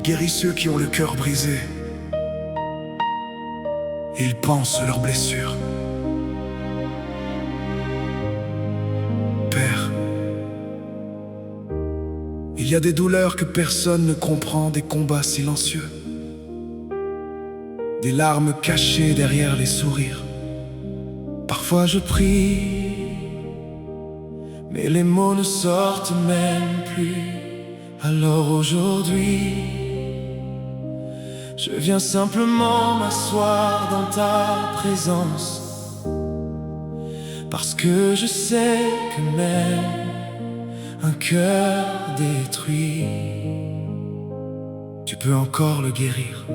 guérit ceux qui ont le cœur brisé. Il pense leurs blessures. Père, il y a des douleurs que personne ne comprend, des combats silencieux, des larmes cachées derrière les sourires. Parfois je prie, mais les mots ne sortent même plus. Alors aujourd'hui, je viens simplement m'asseoir dans ta présence, parce que je sais que même un cœur détruit, tu peux encore le guérir.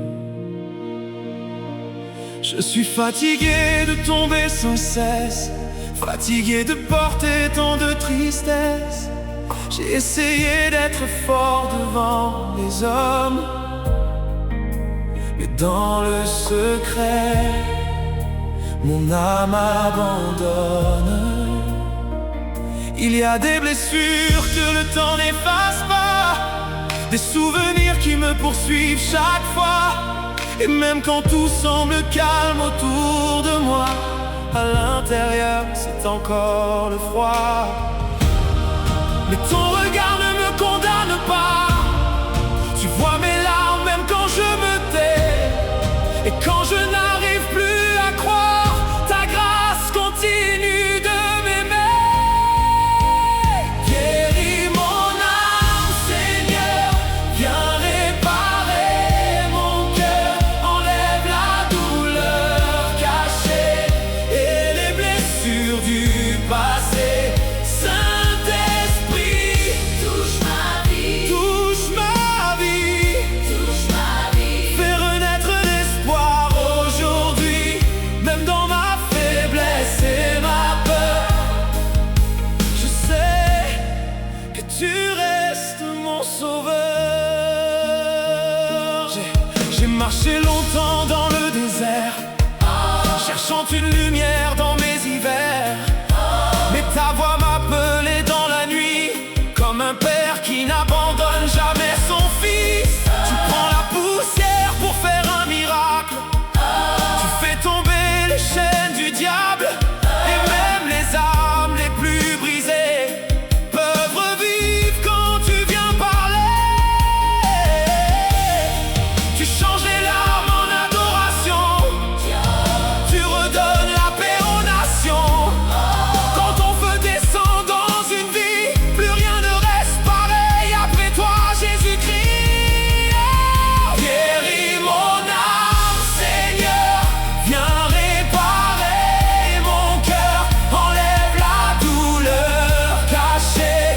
Je suis fatigué de tomber sans cesse, fatigué de porter tant de tristesse. J'ai essayé d'être fort devant les hommes, mais dans le secret, mon âme abandonne. Il y a des blessures que le temps n'efface pas, des souvenirs qui me poursuivent chaque fois. Et même quand tout semble calme autour de moi, à l'intérieur c'est encore le froid. Mais ton regard ne me condamne pas, tu vois mes larmes même quand je me tais. Et quand je n'arrive plus à croire, ta grâce continue de m'aimer. Guéris mon âme, Seigneur, viens réparer mon cœur, enlève la douleur cachée et les blessures du passé. Saint-Esprit, touche ma vie, touche ma vie, touche ma vie. Fais renaître l'espoir aujourd'hui, même dans ma faiblesse et ma peur. Je sais que tu restes mon sauveur. J'ai marché longtemps dans le désert, cherchant une lumière dans mes hivers. Mais ta voix m'appelait dans la nuit, comme un père qui n'abandonne jamais son fils. Tu prends la poussière pour faire un miracle, tu fais tomber les chaînes du diable. Et même les âmes les plus brisées peuvent revivre quand tu viens parler. Tu changes les larmes en adoration, tu redonnes la paix aux nations. Quand ton feu descend dans une vie, plus rien ne reste pareil après toi, Jésus-Christ. Guéris mon âme, Seigneur, viens réparer mon cœur, enlève la douleur cachée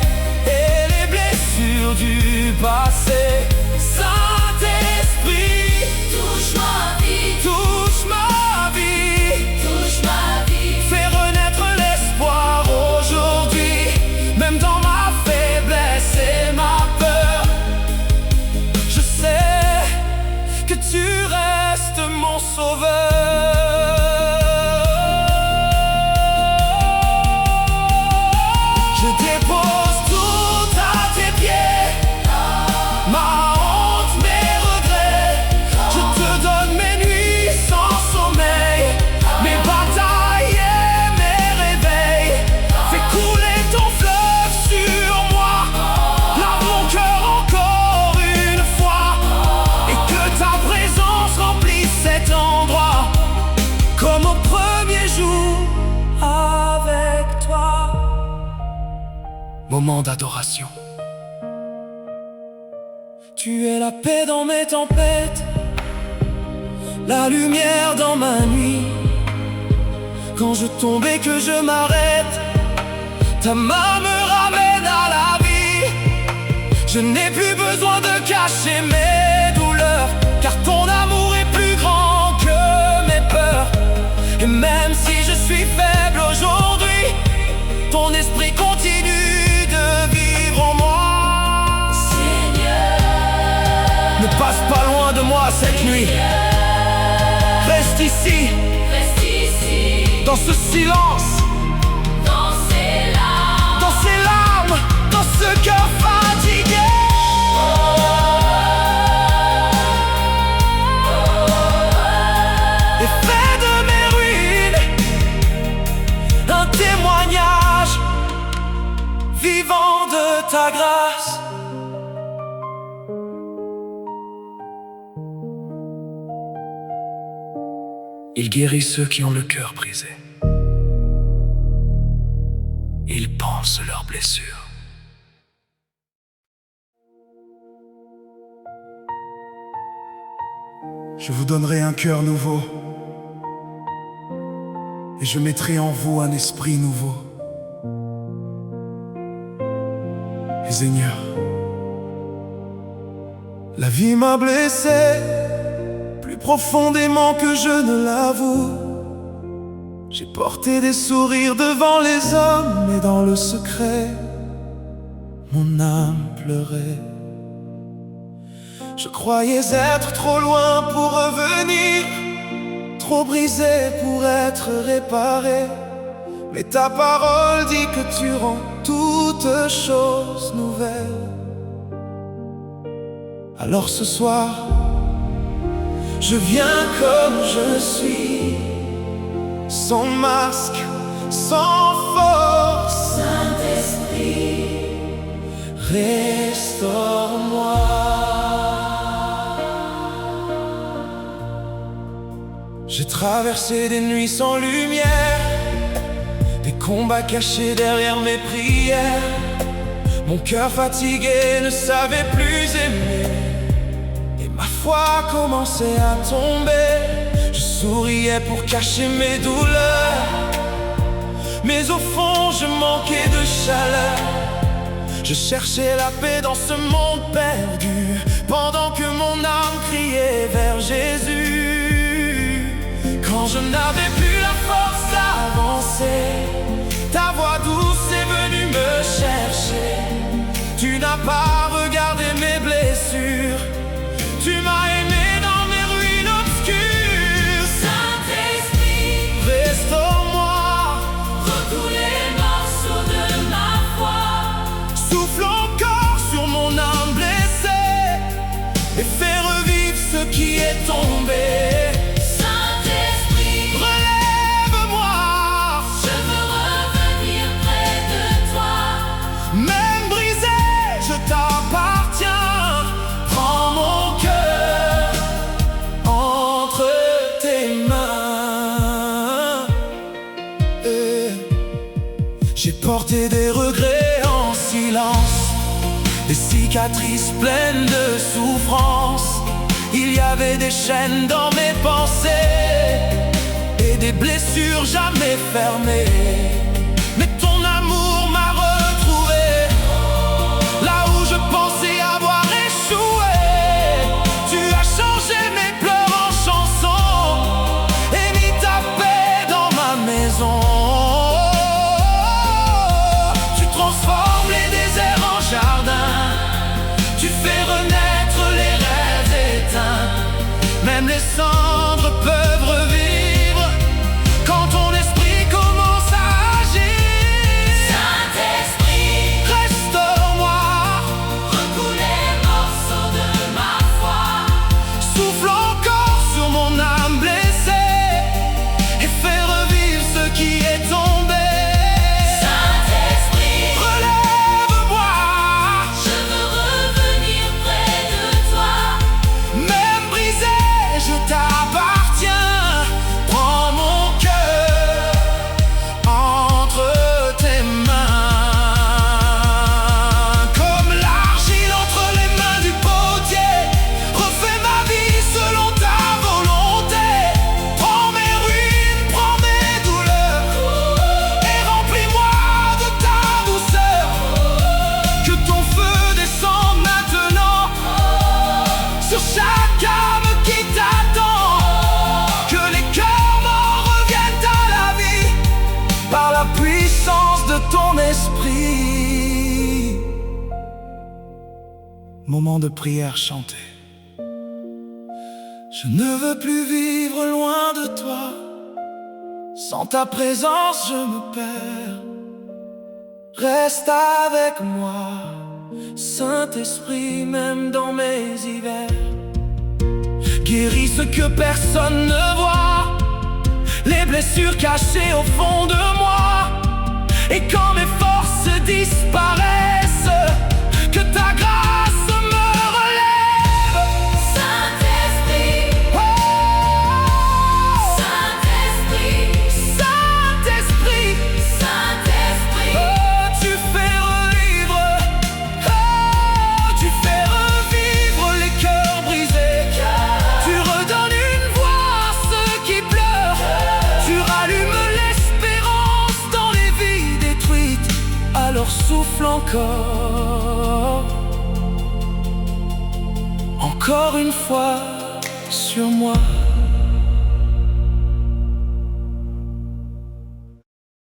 et les blessures du passé. Saint-Esprit, touche ma vie, touche ma vie, touche ma vie. Fais renaître l'espoir aujourd'hui, même dans ma faiblesse et ma peur. Je sais que tu restes mon sauveur. Je dépose tout à tes pieds, ma honte, mes regrets. Je te donne mes nuits sans sommeil, mes batailles et mes réveils. Fais couler ton fleuve sur moi, lave mon cœur encore une fois, et que ta présence remplisse cet endroit, comme au premier jour avec toi. Moment d'adoration. Tu es la paix dans mes tempêtes, la lumière dans ma nuit. Quand je tombe et que je m'arrête, ta main me ramène à la vie. Je n'ai plus besoin de cacher mes douleurs, car ton amour est plus grand que mes peurs. Et même si je suis faible aujourd'hui, ton esprit continue de vivre en moi. Ne passe pas loin de moi cette nuit, reste ici, dans ce silence, dans ces larmes, dans ce cœur fatigué. de ta grâce. Il guérit ceux qui ont le cœur brisé. Il pense leurs blessures. Je vous donnerai un cœur nouveau, et je mettrai en vous un esprit nouveau. Et Seigneur, la vie m'a blessé plus profondément que je ne l'avoue. J'ai porté des sourires devant les hommes, et dans le secret, mon âme pleurait. Je croyais être trop loin pour revenir, trop brisé pour être réparé. Mais ta parole dit que tu rends toutes choses nouvelles. Alors ce soir, je viens comme je suis, sans masque, sans force. Saint-Esprit, restaure-moi. J'ai traversé des nuits sans lumière, des combats cachés derrière mes prières. Mon cœur fatigué ne savait plus aimer, et ma foi commençait à tomber. Je souriais pour cacher mes douleurs, mais au fond je manquais de chaleur. Je cherchais la paix dans ce monde perdu, pendant que mon âme criait vers Jésus. Quand je n'avais plus la force d'avancer, ta voix douce est venue me chercher. Tu n'as pas regardé mes blessures, tu m'as aimé dans mes ruines obscures. Saint-Esprit, restaure-moi, recoule les morceaux de ma foi. Souffle encore sur mon âme blessée, et fais revivre ce qui est tombé. J'ai porté des regrets en silence, des cicatrices pleines de souffrance. Il y avait des chaînes dans mes pensées et des blessures jamais fermées. Mais ton amour m'a retrouvé là où je pensais avoir échoué. Tu as changé mes pleurs en chansons et mis ta paix dans ma maison. Tu fais renaître les rêves éteints. Même les cendres peuvent revivre quand ton esprit commence à agir. Saint-Esprit, restaure-moi, recoule les morceaux de ma foi. Souffle encore sur mon âme blessée et fais revivre ce qui est tombé. Ton esprit. Moment de prière chanté. Je ne veux plus vivre loin de toi. Sans ta présence je me perds. Reste avec moi, Saint-Esprit, même dans mes hivers. Guéris ce que personne ne voit, les blessures cachées au fond de moi. Et quand mes forces disparaissent, alors souffle encore, encore une fois sur moi.